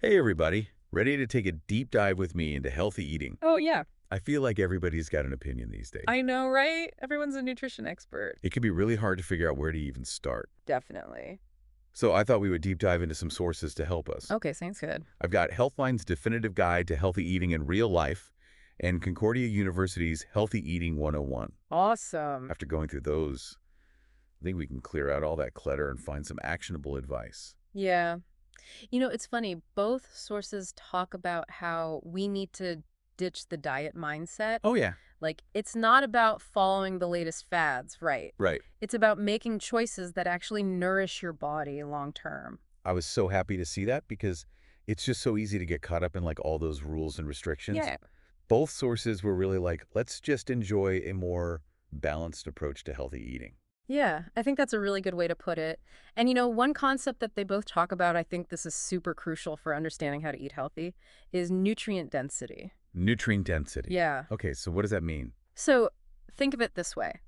Hey everybody, ready to take a deep dive with me into healthy eating? Oh, yeah. I feel like everybody's got an opinion these days. I know, right? Everyone's a nutrition expert. It can be really hard to figure out where to even start. Definitely. So I thought we would deep dive into some sources to help us. Okay, sounds good. I've got Healthline's Definitive Guide to Healthy Eating in Real Life and Concordia University's Healthy Eating 101. Awesome. After going through those, I think we can clear out all that clutter and find some actionable advice. Yeah. You know, it's funny. Both sources talk about how we need to ditch the diet mindset. Oh yeah. Like, it's not about following the latest fads, right? Right. It's about making choices that actually nourish your body long term. I was so happy to see that because it's just so easy to get caught up in like all those rules and restrictions. Yeah. Both sources were really like, let's just enjoy a more balanced approach to healthy eating. Yeah, I think that's a really good way to put it. And you know, one concept that they both talk about, I think this is super crucial for understanding how to eat healthy, is nutrient density. Nutrient density. Yeah. Okay, so what does that mean? So think of it this way.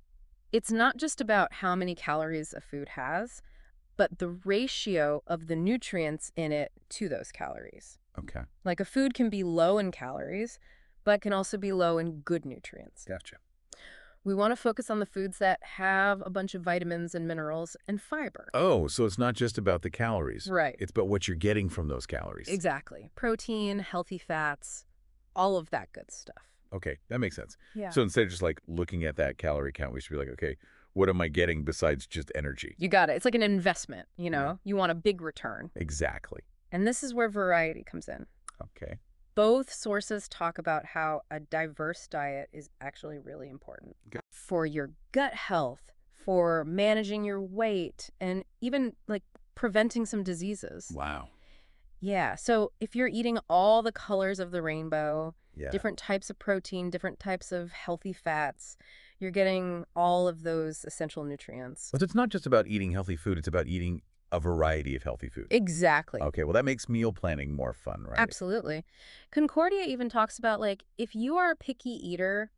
It's not just about how many calories a food has, but the ratio of the nutrients in it to those calories. Okay, Like a food can be low in calories, but can also be low in good nutrients. gotcha. We want to focus on the foods that have a bunch of vitamins and minerals and fiber. Oh, so it's not just about the calories. Right. It's about what you're getting from those calories. Exactly. Protein, healthy fats, all of that good stuff. Okay, that makes sense. Yeah. So instead of just like looking at that calorie count, we should be like, okay, what am I getting besides just energy? You got it. It's like an investment, you know? You want a big return. Exactly. And this is where variety comes in. Okay. Both sources talk about how a diverse diet is actually really important Okay. for your gut health, for managing your weight, and even like preventing some diseases. Wow. Yeah, so if you're eating all the colors of the rainbow, Yeah. different types of protein, different types of healthy fats, you're getting all of those essential nutrients. But it's not just about eating healthy food, it's about eating a variety of healthy food. Exactly. Okay, well, that makes meal planning more fun, right? Absolutely. Concordia even talks about like if you are a picky eater,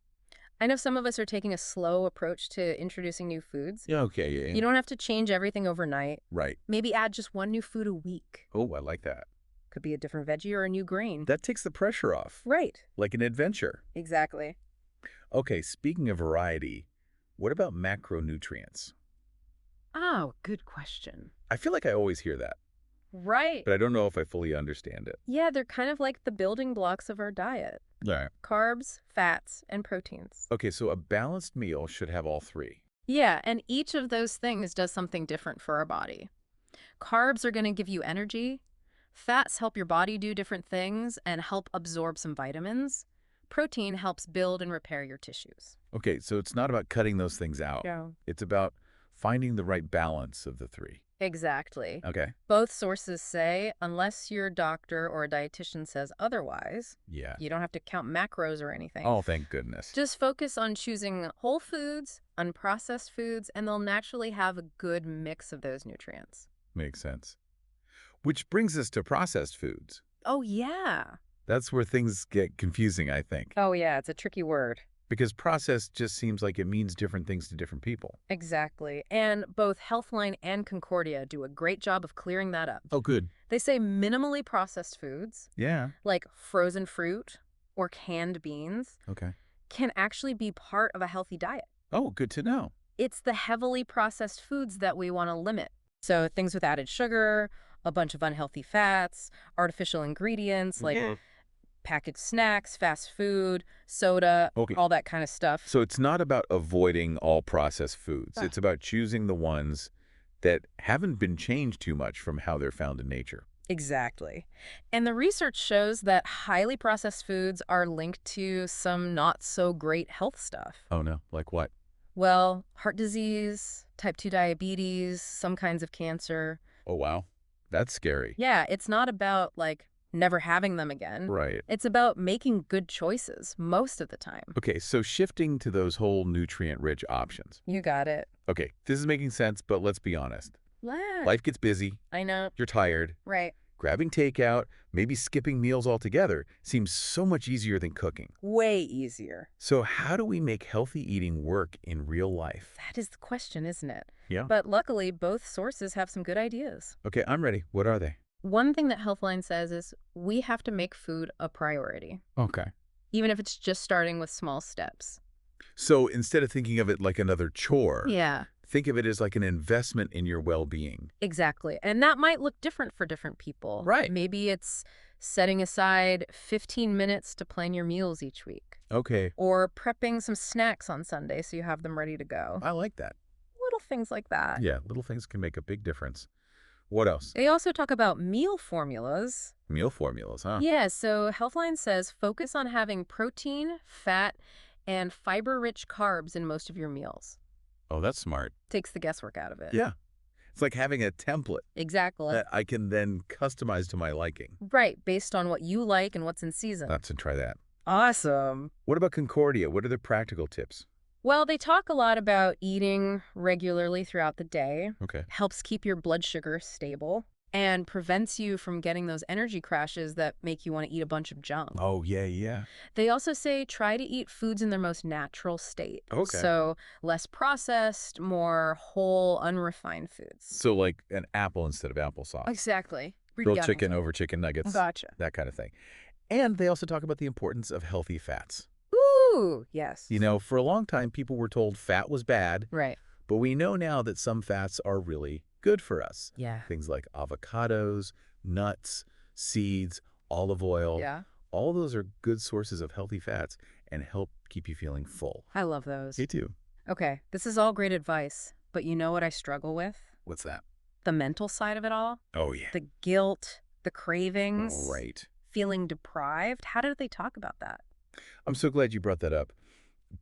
I know some of us are taking a slow approach to introducing new foods. Yeah, okay, yeah. You don't have to change everything overnight. Right. Maybe add just one new food a week. Oh, I like that. Could be a different veggie or a new grain. That takes the pressure off, Right. like an adventure. Exactly. Okay, speaking of variety, what about macronutrients? Oh, good question. I feel like I always hear that, Right. but I don't know if I fully understand it. Yeah, they're kind of like the building blocks of our diet. Right. Carbs, fats, and proteins. Okay, so a balanced meal should have all three. Yeah, and each of those things does something different for our body. Carbs are going to give you energy. Fats help your body do different things and help absorb some vitamins. Protein helps build and repair your tissues. Okay, so it's not about cutting those things out. Yeah. It's about finding the right balance of the three. Exactly. Okay. Both sources say, unless your doctor or a dietitian says otherwise, Yeah. you don't have to count macros or anything. Oh, thank goodness. Just focus on choosing whole foods, unprocessed foods, and they'll naturally have a good mix of those nutrients. Makes sense. Which brings us to processed foods. Oh, yeah. That's where things get confusing, I think. Oh, yeah, it's a tricky word. Because processed just seems like it means different things to different people. Exactly. And both Healthline and Concordia do a great job of clearing that up. Oh, good. They say minimally processed foods, Yeah. like frozen fruit or canned beans, Okay. can actually be part of a healthy diet. Oh, good to know. It's the heavily processed foods that we want to limit. So things with added sugar, a bunch of unhealthy fats, artificial ingredients like packaged snacks, fast food, soda, Okay. all that kind of stuff. So it's not about avoiding all processed foods. It's about choosing the ones that haven't been changed too much from how they're found in nature. Exactly. And the research shows that highly processed foods are linked to some not so great health stuff. Oh, no. Like what? Well, heart disease, type 2 diabetes, some kinds of cancer. Oh, wow. That's scary. Yeah, it's not about like never having them again. Right. It's about making good choices most of the time. Okay, so shifting to those whole nutrient-rich options. You got it. Okay, this is making sense, but let's be honest. Yeah. Life gets busy, I know. you're tired. Right. Grabbing takeout, maybe skipping meals altogether, seems so much easier than cooking. Way easier. So how do we make healthy eating work in real life? That is the question, isn't it? Yeah. But luckily, both sources have some good ideas. Okay, I'm ready. What are they? One thing that Healthline says is we have to make food a priority, Okay. even if it's just starting with small steps. So instead of thinking of it like another chore, Yeah, think of it as like an investment in your well-being. exactly. And that might look different for different people. Right. Maybe it's setting aside 15 minutes to plan your meals each week, Okay. or prepping some snacks on Sunday so you have them ready to go. I like that. Little things like that. Yeah, little things can make a big difference. What else? They also talk about meal formulas. Meal formulas, huh? Yeah, so Healthline says focus on having protein, fat, and fiber-rich carbs in most of your meals. Oh, that's smart. Takes the guesswork out of it. Yeah. It's like having a template Exactly. that I can then customize to my liking. Right, based on what you like and what's in season. Let's try that. Awesome. What about Concordia? What are the practical tips? Well, they talk a lot about eating regularly throughout the day, Okay. helps keep your blood sugar stable, and prevents you from getting those energy crashes that make you want to eat a bunch of junk. Oh, yeah, yeah. They also say try to eat foods in their most natural state. Okay. So less processed, more whole, unrefined foods. So like an apple instead of applesauce. Exactly. Grilled chicken over chicken nuggets. Gotcha. That kind of thing. And they also talk about the importance of healthy fats. Ooh, yes. You know, for a long time, people were told fat was bad, Right. but we know now that some fats are really good for us. Yeah. Things like avocados, nuts, seeds, olive oil. Yeah. All those are good sources of healthy fats and help keep you feeling full. I love those. Me too. Okay, this is all great advice, but you know what I struggle with? What's that? The mental side of it all. Oh, yeah. The guilt, the cravings, Right. feeling deprived. How did they talk about that? I'm so glad you brought that up.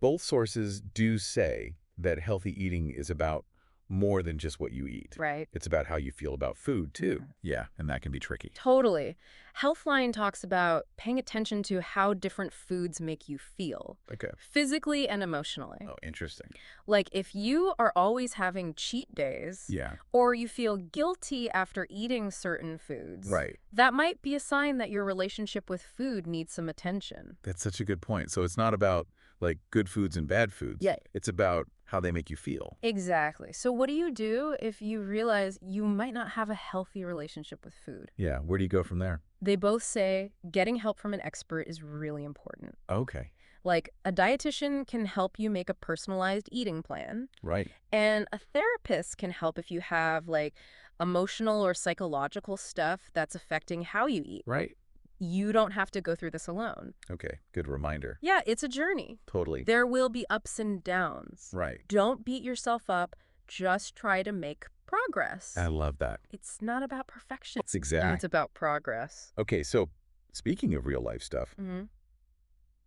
Both sources do say that healthy eating is about more than just what you eat. Right. It's about how you feel about food, too. Yeah, and that can be tricky. Totally. Healthline talks about paying attention to how different foods make you feel, Okay. physically and emotionally. Oh, interesting. Like if you are always having cheat days, Yeah. or you feel guilty after eating certain foods, Right. that might be a sign that your relationship with food needs some attention. That's such a good point. So it's not about, like, good foods and bad foods. Yeah. It's about how they make you feel. Exactly. So what do you do if you realize you might not have a healthy relationship with food? Yeah. Where do you go from there? They both say getting help from an expert is really important. Okay. Like a dietitian can help you make a personalized eating plan, Right. and a therapist can help if you have like emotional or psychological stuff that's affecting how you eat. Right. You don't have to go through this alone. Okay. Good reminder. Yeah, it's a journey. Totally. There will be ups and downs. Right. Don't beat yourself up. Just try to make progress. I love that. It's not about perfection. That's exact. It's about progress. Okay, so speaking of real life stuff,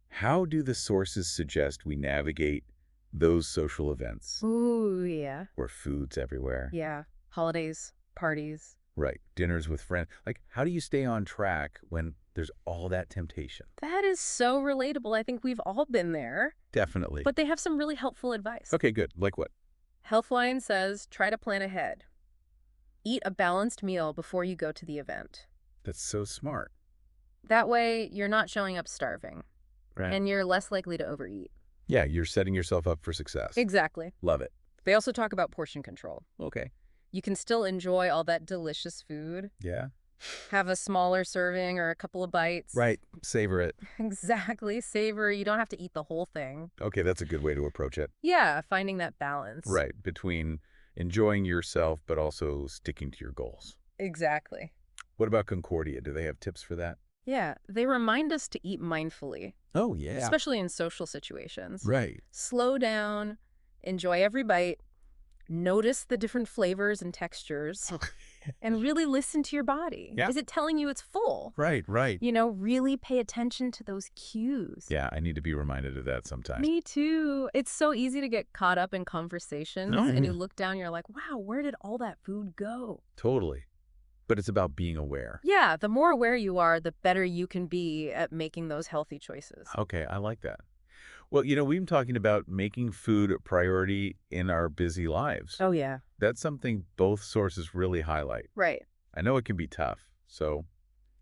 how do the sources suggest we navigate those social events Ooh, yeah. where food's everywhere? Yeah. Holidays, parties. Right. Dinners with friends. Like, how do you stay on track when there's all that temptation? That is so relatable. I think we've all been there. Definitely. But they have some really helpful advice. Okay, good. Like what? Healthline says try to plan ahead. Eat a balanced meal before you go to the event. That's so smart. That way, you're not showing up starving. Right. And you're less likely to overeat. Yeah, you're setting yourself up for success. Exactly. Love it. They also talk about portion control. Okay. You can still enjoy all that delicious food. Yeah. Have a smaller serving or a couple of bites. Right. Savor it. Exactly. Savor. You don't have to eat the whole thing. Okay, that's a good way to approach it. Yeah, finding that balance. Right. Between enjoying yourself, but also sticking to your goals. Exactly. What about Concordia? Do they have tips for that? Yeah, they remind us to eat mindfully, Oh, yeah. especially in social situations. Right. Slow down, enjoy every bite, notice the different flavors and textures, and really listen to your body. Yeah. Is it telling you it's full? Right, right. You know, really pay attention to those cues. Yeah, I need to be reminded of that sometimes. Me too. It's so easy to get caught up in conversations, Oh, and yeah. you look down, you're like, wow, where did all that food go? Totally. But it's about being aware. Yeah, the more aware you are, the better you can be at making those healthy choices. Okay, I like that. Well, you know, we've been talking about making food a priority in our busy lives. Oh, yeah. That's something both sources really highlight. Right. I know it can be tough. So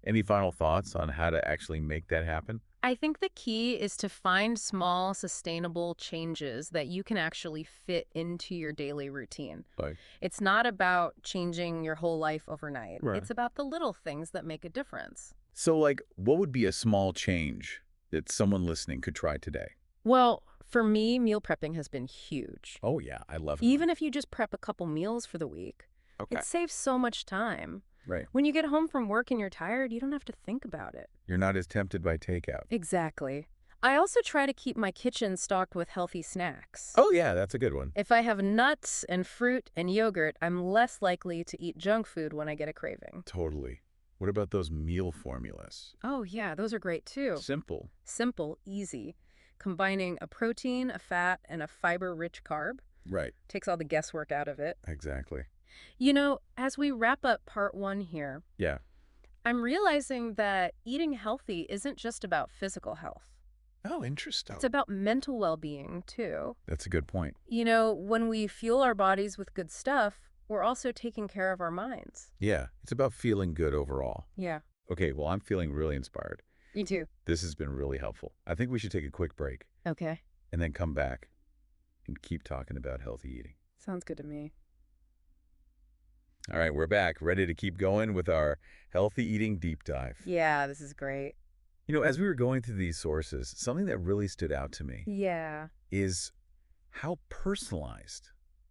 any final thoughts on how to actually make that happen? I think the key is to find small, sustainable changes that you can actually fit into your daily routine. Like, It's not about changing your whole life overnight. right. It's about the little things that make a difference. So, like, what would be a small change that someone listening could try today? Well, for me, meal prepping has been huge. Oh, yeah, I love it. Even if you just prep a couple meals for the week, Okay. it saves so much time. Right. When you get home from work and you're tired, you don't have to think about it. You're not as tempted by takeout. Exactly. I also try to keep my kitchen stocked with healthy snacks. Oh, yeah, that's a good one. If I have nuts and fruit and yogurt, I'm less likely to eat junk food when I get a craving. Totally. What about those meal formulas? Oh, yeah, those are great too. Simple. Simple, easy. Combining a protein, a fat, and a fiber-rich carb Right. takes all the guesswork out of it. Exactly. You know, as we wrap up part one here, Yeah. I'm realizing that eating healthy isn't just about physical health. Oh, interesting. It's about mental well-being, too. That's a good point. You know, when we fuel our bodies with good stuff, we're also taking care of our minds. Yeah, it's about feeling good overall. Yeah, Okay, well, I'm feeling really inspired. me too. This has been really helpful. I think we should take a quick break Okay, and then come back and keep talking about healthy eating. sounds good to me. All right, we're back, ready to keep going with our healthy eating deep dive. Yeah, this is great. You know, as we were going through these sources, something that really stood out to me Yeah. is how personalized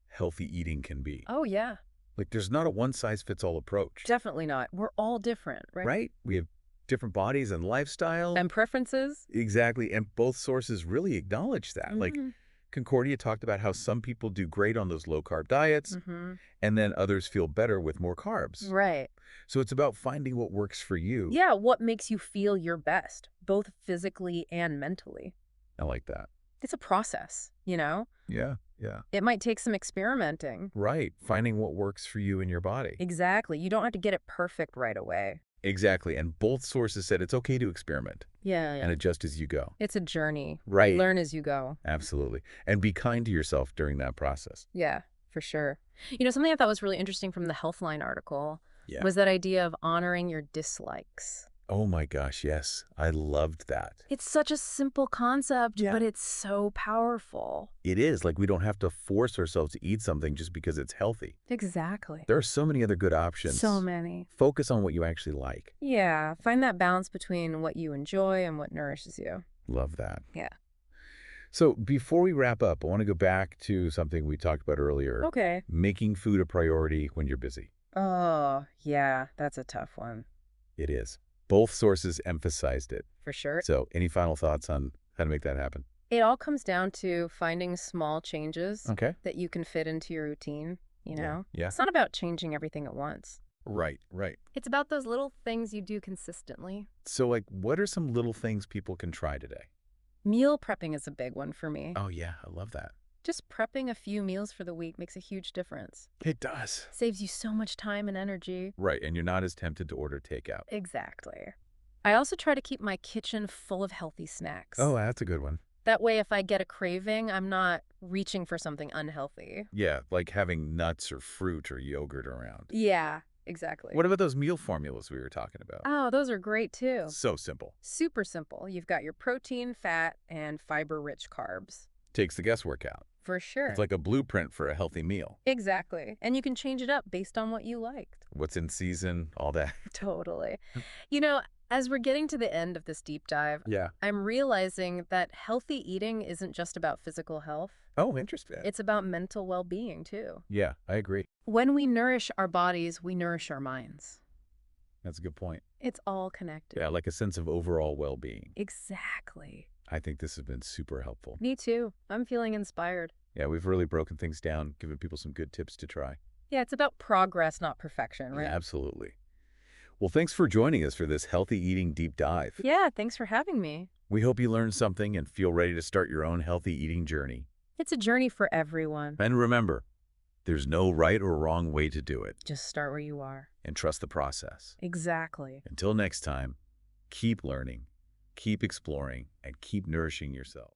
healthy eating can be. Oh, yeah. Like, there's not a one-size-fits-all approach, Definitely not. We're all different, right? right? We have different bodies and lifestyle. And preferences? Exactly, and both sources really acknowledge that. Like, Mm-hmm. Concordia talked about how some people do great on those low-carb diets, Mm-hmm. and then others feel better with more carbs. Right. So it's about finding what works for you. Yeah, what makes you feel your best, both physically and mentally? I like that. It's a process, you know? Yeah, yeah. It might take some experimenting. Right, finding what works for you and your body. Exactly. You don't have to get it perfect right away. Exactly, and both sources said it's okay to experiment Yeah, and adjust as you go. It's a journey. Right. Learn as you go. Absolutely. And be kind to yourself during that process. Yeah, for sure. You know, something I thought was really interesting from the Healthline article Yeah. was that idea of honoring your dislikes. Oh my gosh, yes. I loved that. It's such a simple concept, Yeah. but it's so powerful. It is like we don't have to force ourselves to eat something just because it's healthy. Exactly. There are so many other good options. So many. Focus on what you actually like. Yeah, find that balance between what you enjoy and what nourishes you. Love that. Yeah. So before we wrap up, I want to go back to something we talked about earlier. Okay. Making food a priority when you're busy. Oh, yeah, that's a tough one. It is. Both sources emphasized it. For sure. So any final thoughts on how to make that happen? It all comes down to finding small changes Okay. that you can fit into your routine, you know? Yeah. It's not about changing everything at once. Right, right. It's about those little things you do consistently. So like, what are some little things people can try today? Meal prepping is a big one for me. Oh yeah, I love that. Just prepping a few meals for the week makes a huge difference. It does. Saves you so much time and energy. Right, and you're not as tempted to order takeout. Exactly. I also try to keep my kitchen full of healthy snacks. Oh, that's a good one. That way, if I get a craving, I'm not reaching for something unhealthy. Yeah, like having nuts or fruit or yogurt around. Yeah, exactly. What about those meal formulas we were talking about? Oh, those are great too. So simple. Super simple. You've got your protein, fat, and fiber-rich carbs. Takes the guesswork out. For sure. It's like a blueprint for a healthy meal. Exactly. And you can change it up based on what you liked. What's in season, all that. Totally. You know, as we're getting to the end of this deep dive, Yeah. I'm realizing that healthy eating isn't just about physical health. Oh, interesting. It's about mental well-being, too. Yeah, I agree. When we nourish our bodies, we nourish our minds. That's a good point. It's all connected. Yeah, like a sense of overall well-being. Exactly. I think this has been super helpful. Me too. I'm feeling inspired. Yeah, we've really broken things down, given people some good tips to try. Yeah, it's about progress, not perfection, right? Yeah, absolutely. Well, thanks for joining us for this healthy eating deep dive. Yeah, thanks for having me. We hope you learned something and feel ready to start your own healthy eating journey. It's a journey for everyone. And remember, there's no right or wrong way to do it, Just start where you are. and trust the process. Exactly. Until next time, keep learning, keep exploring, and keep nourishing yourself.